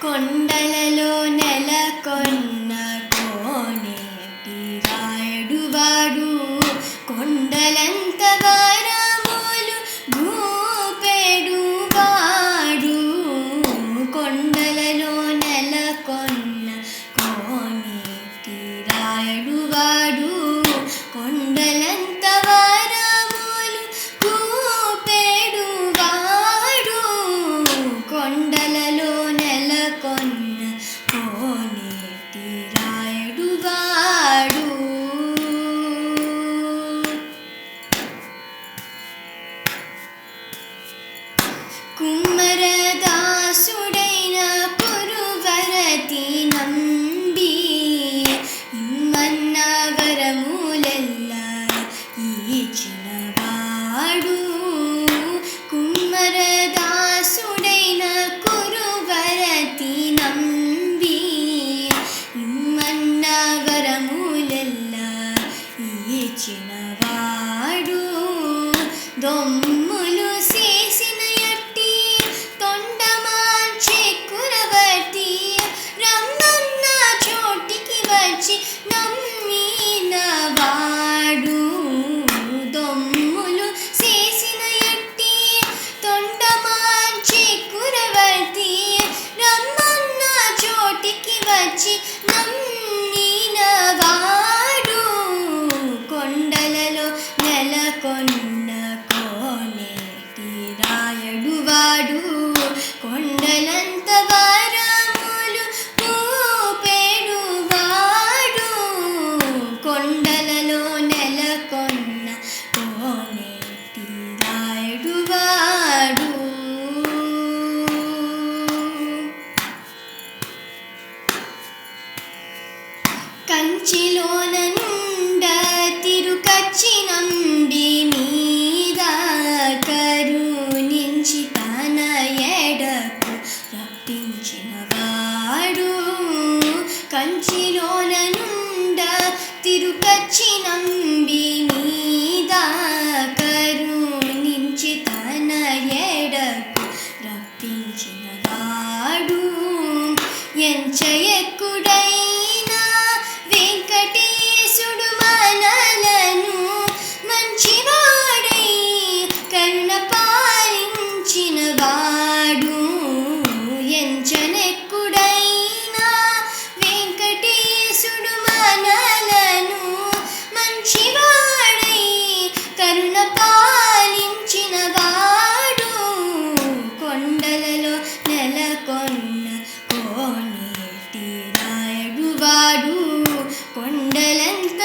కొండలలో నెలకొన్న కోనేటి రాయుడువాడు కొండలంత వరములు గూపెడువాడు. కొండలలో నెలకొన్న కోనేటి రాయుడువాడు కొండలంత వరములు గూపెడువాడు. కొండలలో నెలకొన్న కోనేటి రాయుడువాడు. కుమ్మరదాసుడైన పురువరతి నంబి ఇమ్మన్న వరములెల్లా ఇచ్చినవాడు. కుమ్మరదాసుడైన కురువరతి నంబి ఇమ్మన్న వరములెల్లా ఇచ్చినవాడు. దొమ్ములు చేసిన ఎట్టి తొండమాంచె కురవతి రమ్మన్న చోటికి వచ్చి నమ్మినవాడు. దొమ్ములు చేసిన ఎట్టి తొండమాంచె కురవతి రమ్మన్న చోటికి వచ్చి నమ్మినవాడు. కొండలలో నెలకొన్న కోనేటి రాయుడువాడు కొండలంత వరములు గూపెడువాడు. కొండలలో నెలకొన్న కోనేటి రాయుడువాడు. కంచిలోన నుండ తిరుకచ్చి నంబి మీద కరుణించి తన ఎడకు రప్పించినవాడు. కంచిలోన నుండ తిరుకచ్చి నంబి మీద కరుణించి తన ఎడకు రప్పించినవాడు. ఎంచ ఎక్కుడైన వెంకటేశుడు మనలను మంచివాడై కరుణ పాలించినవాడు. ఎంచనెక్కుడైన వెంకటేశుడు మనలను మంచివాడై కరుణ పాలించినవాడు. కొండలలో నెలకొన్న కోనేటి రాయుడువాడు కొండలంత